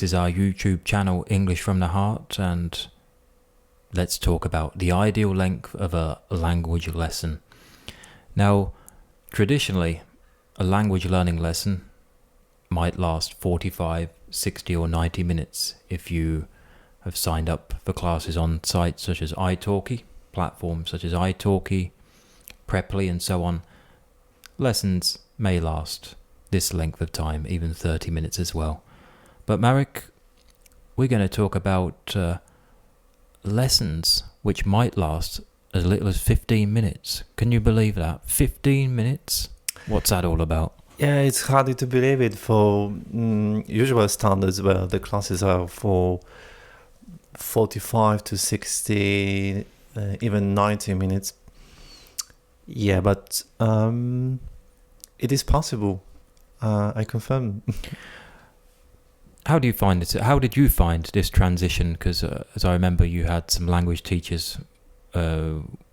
This is our YouTube channel, English from the Heart, and let's talk about the ideal length of a language lesson. Now, traditionally, a language learning lesson might last 45, 60 or 90 minutes if you have signed up for classes on sites such as italki, platforms such as italki, Preply and so on. Lessons may last this length of time, even 30 minutes as well. But Marek, we're going to talk about lessons which might last as little as 15 minutes. Can you believe that? 15 minutes? What's that all about? Yeah, it's hard to believe it for usual standards where the classes are for 45 to 60, even 90 minutes. Yeah, but it is possible. I confirm. How do you find it? How did you find this transition? Because as I remember, you had some language teachers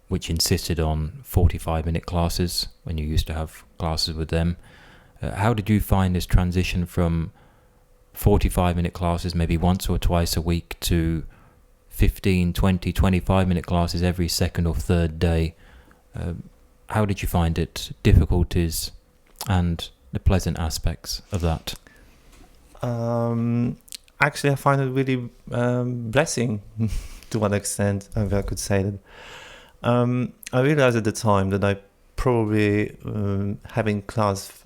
which insisted on 45-minute classes when you used to have classes with them. How did you find this transition from 45-minute classes maybe once or twice a week to 15, 20, 25-minute classes every second or third day? How did you find it? Difficulties and the pleasant aspects of that? Actually, I find it really blessing to one extent, if I could say that. I realized at the time that I probably having class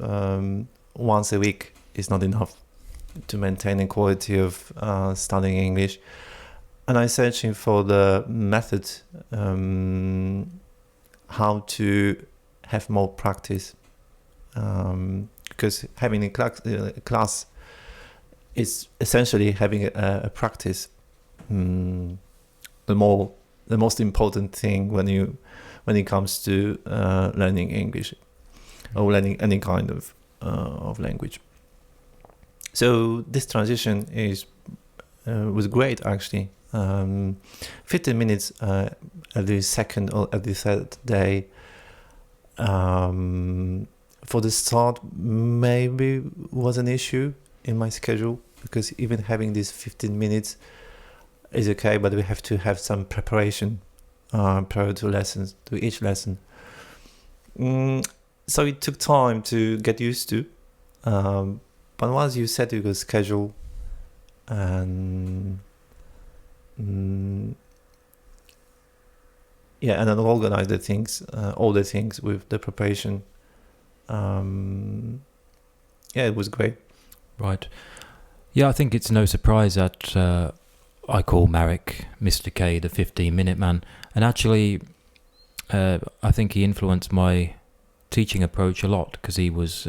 once a week is not enough to maintain the quality of studying English. And I'm searching for the method how to have more practice. Because having a class is essentially having a practice. The most important thing when it comes to learning English or learning any kind of language. So this transition was great actually. 15 minutes every second or every third day. For the start, maybe was an issue in my schedule because even having these 15 minutes is okay, but we have to have some preparation prior to each lesson. So it took time to get used to. But once you set your schedule and and then organize all the things with the preparation. It was great. Right. Yeah, I think it's no surprise that I call Marek Mr. K the 15-minute man. And actually, I think he influenced my teaching approach a lot because he was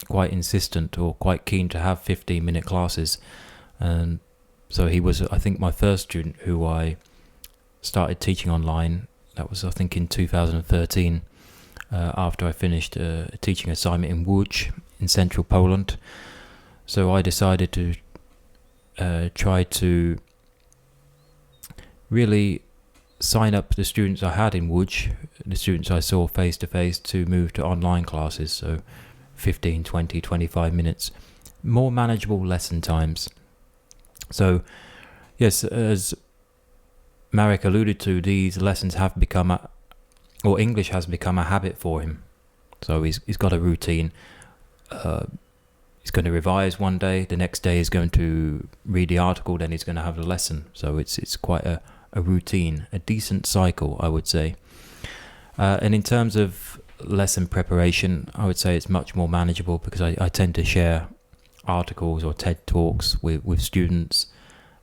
quite insistent or quite keen to have 15-minute classes. And so he was, I think, my first student who I started teaching online. That was, I think, in 2013, after I finished a teaching assignment in Łódź in central Poland. So I decided to try to really sign up the students I had in Łódź, the students I saw face-to-face, to move to online classes, so 15, 20, 25 minutes, more manageable lesson times. So, yes, as Marek alluded to, these lessons have become, English has become a habit for him. So he's got a routine. He's going to revise one day, the next day he's going to read the article, then he's going to have the lesson. So it's quite a routine, a decent cycle, I would say. And in terms of lesson preparation, I would say it's much more manageable because I tend to share articles or TED Talks with students,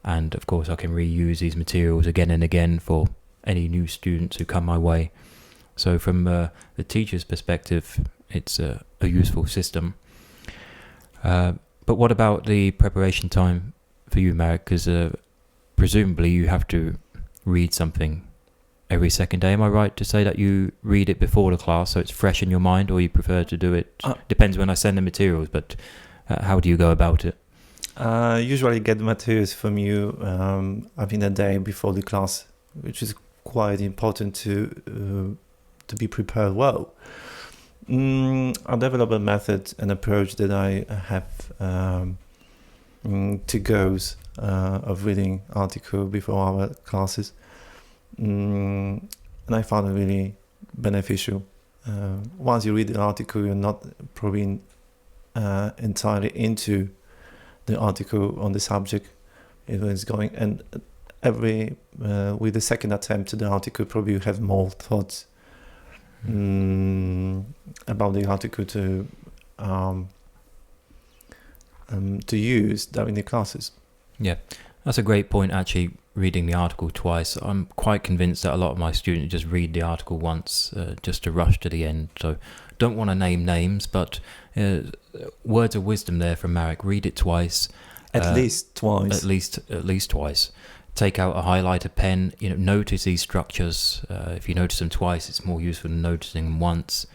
and of course I can reuse these materials again and again for any new students who come my way. So from the teacher's perspective, it's a useful system. But what about the preparation time for you, Marek? Because presumably you have to read something every second day. Am I right to say that you read it before the class so it's fresh in your mind, or you prefer to do it? Depends when I send the materials, but how do you go about it? Usually get materials from you a day before the class, which is quite important to be prepared well. I develop a method and approach that I have to goes of reading article before our classes, and I found it really beneficial. Once you read the article, you're not probably entirely into the article on the subject it was going, and every with the second attempt to the article, probably you have more thoughts about the article to use during the classes. Yeah, that's a great point, actually, reading the article twice. I'm quite convinced that a lot of my students just read the article once just to rush to the end. So don't want to name names, but words of wisdom there from Marek. Read it twice. At least twice. At least twice. Take out a highlighter pen. Notice these structures. If you notice them twice, it's more useful than noticing them once.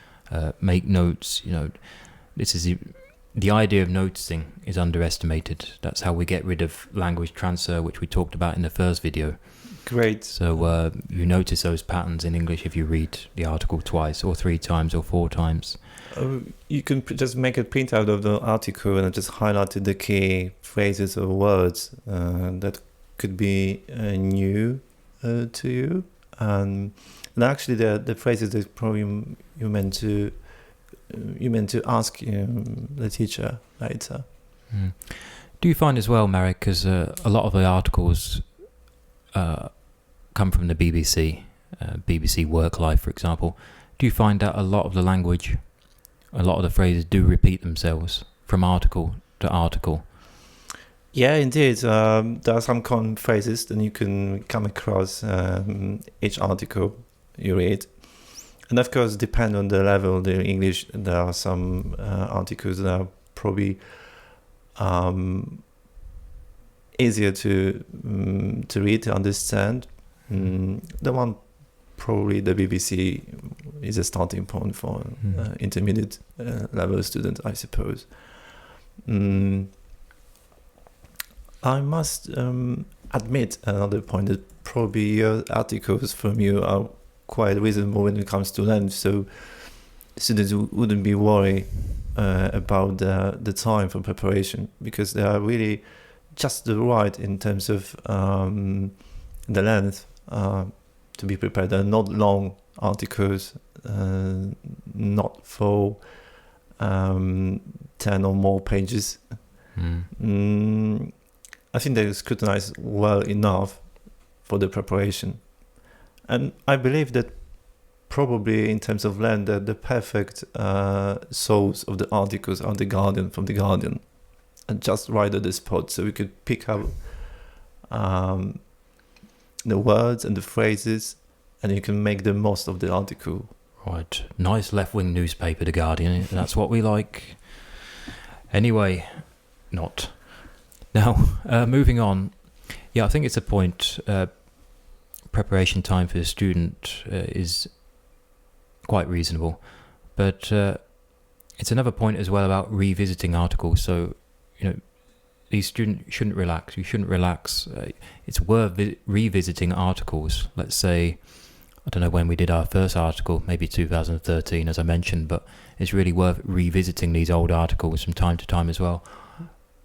Make notes. This is the idea of noticing is underestimated. That's how we get rid of language transfer, which we talked about in the first video. Great. So you notice those patterns in English if you read the article twice or 3 times or 4 times. You can just make a printout of the article and just highlight the key phrases or words that could be new to you. And actually the phrases that probably you meant to ask the teacher later. Do you find as well, Marek, because a lot of the articles come from the BBC, BBC Work Life, for example, do you find that a lot of the language, a lot of the phrases do repeat themselves from article to article? Yeah, indeed. There are some common phrases that you can come across each article you read. And of course, depend on the level of the English. There are some articles that are probably easier to read, to understand. The one probably the BBC is a starting point for intermediate level student, I suppose. I must admit another point that probably your articles from you are quite reasonable when it comes to length, so students wouldn't be worried about the time for preparation, because they are really just the right in terms of the length to be prepared. They're not long articles, not for 10 or more pages. I think they scrutinize well enough for the preparation. And I believe that probably in terms of length, the perfect source of the articles are The Guardian, from The Guardian, and just right at the spot, so we could pick up the words and the phrases, and you can make the most of the article. Right, nice left-wing newspaper, The Guardian. That's what we like. Anyway, not. Now, moving on. Yeah, I think it's a point. Preparation time for the student is quite reasonable, but it's another point as well about revisiting articles. So, these students shouldn't relax. You shouldn't relax. It's worth revisiting articles. Let's say, I don't know when we did our first article, maybe 2013, as I mentioned, but it's really worth revisiting these old articles from time to time as well.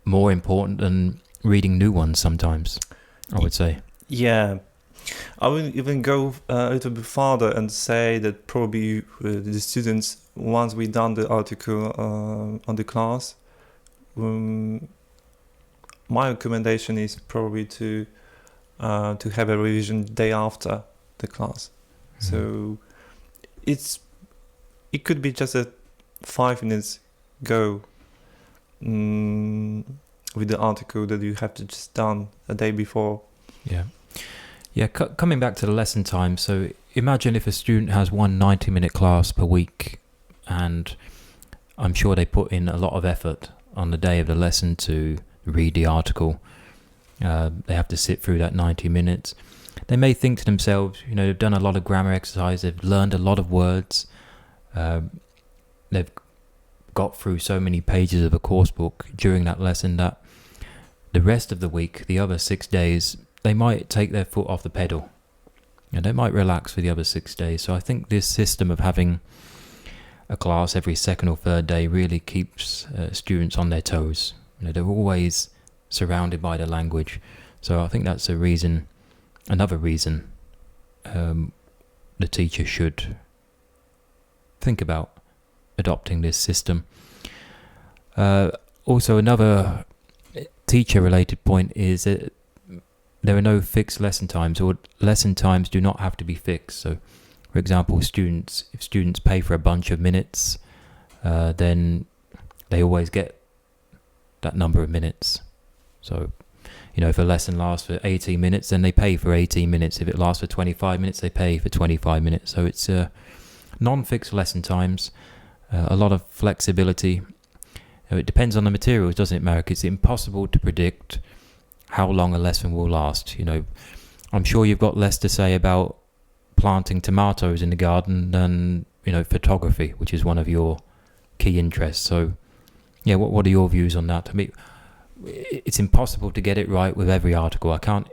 More important than reading new ones sometimes, I would say. Yeah. I would even go a little bit farther and say that probably the students, once we done the article on the class, my recommendation is probably to have a revision day after the class. So it could be just a 5 minutes go with the article that you have to just done a day before. Yeah, coming back to the lesson time, so imagine if a student has one 90-minute class per week, and I'm sure they put in a lot of effort on the day of the lesson to read the article. They have to sit through that 90 minutes. They may think to themselves, they've done a lot of grammar exercise, they've learned a lot of words, they've got through so many pages of a course book during that lesson that the rest of the week, the other 6 days, they might take their foot off the pedal. They might relax for the other 6 days. So I think this system of having a class every second or third day really keeps students on their toes. They're always surrounded by the language. So I think that's another reason the teacher should think about adopting this system. Also, another teacher-related point is that there are no fixed lesson times, or lesson times do not have to be fixed. So, for example, if students pay for a bunch of minutes, then they always get that number of minutes. So, if a lesson lasts for 18 minutes, then they pay for 18 minutes. If it lasts for 25 minutes, they pay for 25 minutes. So it's non-fixed lesson times, a lot of flexibility. It depends on the materials, doesn't it, Marek? It's impossible to predict how long a lesson will last. I'm sure you've got less to say about planting tomatoes in the garden than, photography, which is one of your key interests. So, yeah, what are your views on that? I mean, it's impossible to get it right with every article. I can't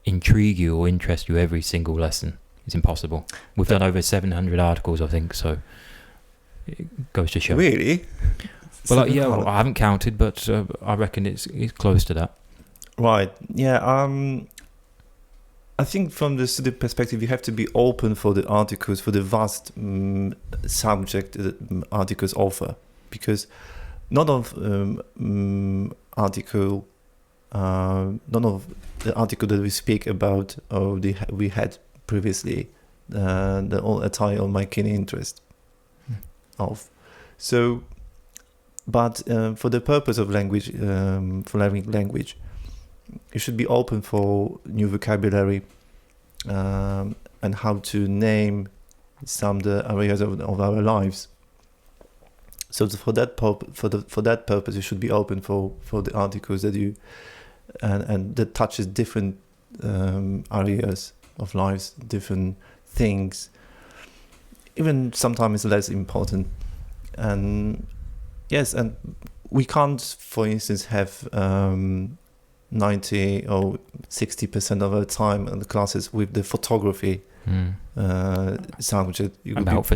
intrigue you or interest you every single lesson. It's impossible. We've done over 700 articles, I think, so it goes to show. Really? Well, I haven't counted, but I reckon it's close to that. Right. Yeah. I think from the student perspective, you have to be open for the articles, for the vast subject that articles offer, because none of none of the article that we speak about or we had previously the all attire on my keen interest of. So, but for the purpose of language, for learning language, you should be open for new vocabulary and how to name some of the areas of our lives. So for that purpose, you should be open for the articles that you and that touches different areas of lives, different things. Even sometimes less important. And yes, and we can't, for instance, have 90 or 60% of our time in the classes with the photography subject. About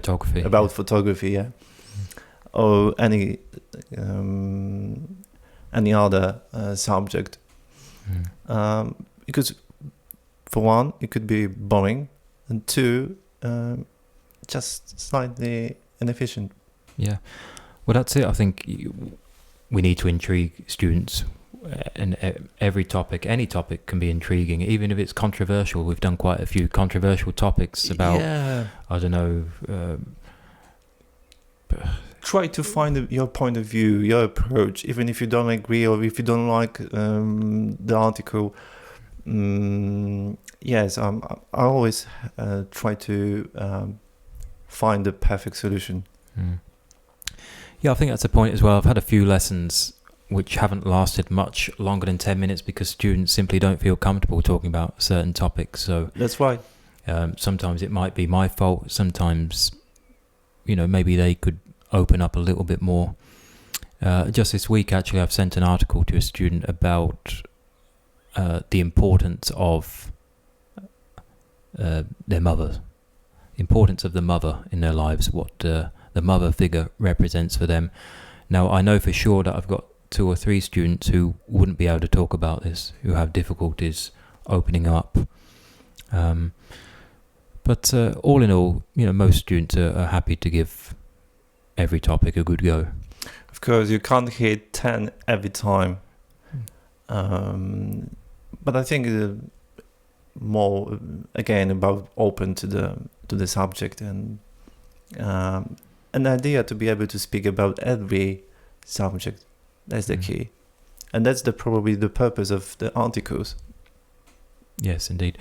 photography, yeah. Or any other subject. Because for one, it could be boring, and two, just slightly inefficient. Yeah. Well, that's it. I think we need to intrigue students, and every topic, any topic can be intriguing, even if it's controversial. We've done quite a few controversial topics about, I don't know. Try to find your point of view, your approach, even if you don't agree or if you don't like the article. Yes, I always try to find the perfect solution. Yeah, I think that's a point as well. I've had a few lessons which haven't lasted much longer than 10 minutes because students simply don't feel comfortable talking about certain topics. So that's right. Sometimes it might be my fault. Sometimes, maybe they could open up a little bit more. Just this week, actually, I've sent an article to a student about the importance of their mother, importance of the mother in their lives, what the mother figure represents for them. Now, I know for sure that I've got 2 or 3 students who wouldn't be able to talk about this, who have difficulties opening up. But all in all, most students are happy to give every topic a good go. Of course, you can't hit 10 every time. But I think more again about open to the subject and an idea to be able to speak about every subject. That's the key, and that's probably the purpose of the articles. Yes, indeed.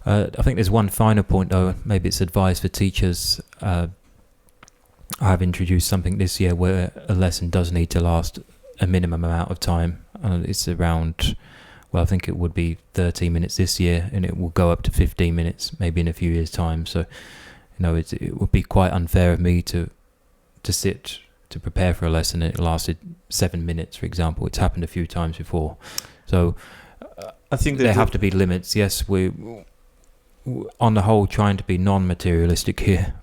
I think there's one final point, though. Maybe it's advice for teachers. I have introduced something this year where a lesson does need to last a minimum amount of time. It's around, I think it would be 13 minutes this year, and it will go up to 15 minutes maybe in a few years' time. So, it would be quite unfair of me to sit to prepare for a lesson and it lasted 7 minutes, for example. It's happened a few times before. So I think there have to be limits. Yes, we on the whole trying to be non-materialistic here,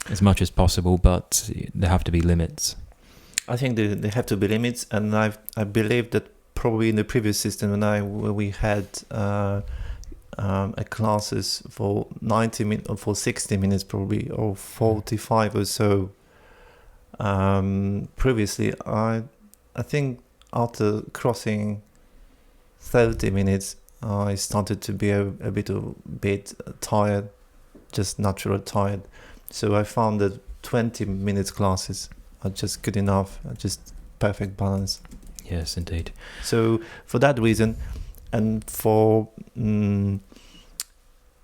as much as possible, but there have to be limits. I think there have to be limits, and I believe that probably in the previous system when we had classes for 90 minutes or for 60 minutes probably, or 45 or so. Previously, I think after crossing 30 minutes, I started to be a bit tired, just natural tired. So I found that 20 minutes classes are just good enough, just perfect balance. Yes, indeed. So for that reason, and for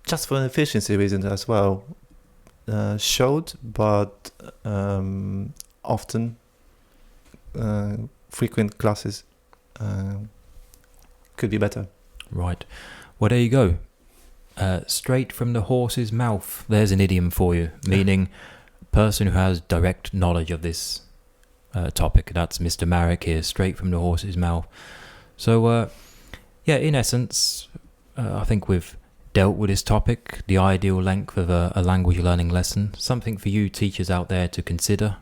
just for an efficiency reason as well, short but often frequent classes could be better. Right. Well, there you go. Straight from the horse's mouth. There's an idiom for you, meaning person who has direct knowledge of this topic. That's Mr. Marek here, straight from the horse's mouth. So, yeah, in essence, I think we've dealt with this topic, the ideal length of a language learning lesson, something for you teachers out there to consider,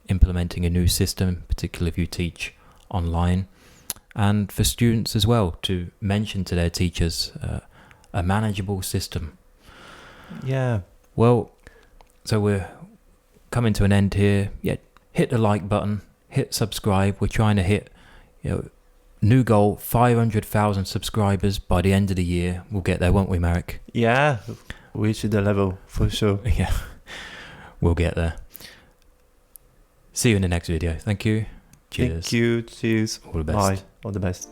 implementing a new system, particularly if you teach online, and for students as well to mention to their teachers a manageable system. Yeah. Well, so we're coming to an end here. Yeah, hit the like button, hit subscribe. We're trying to hit, new goal, 500,000 subscribers by the end of the year. We'll get there, won't we, Marek? Yeah, reach the level for sure. Yeah, we'll get there. See you in the next video. Thank you. Cheers. Thank you. Cheers. All the best. Bye. All the best.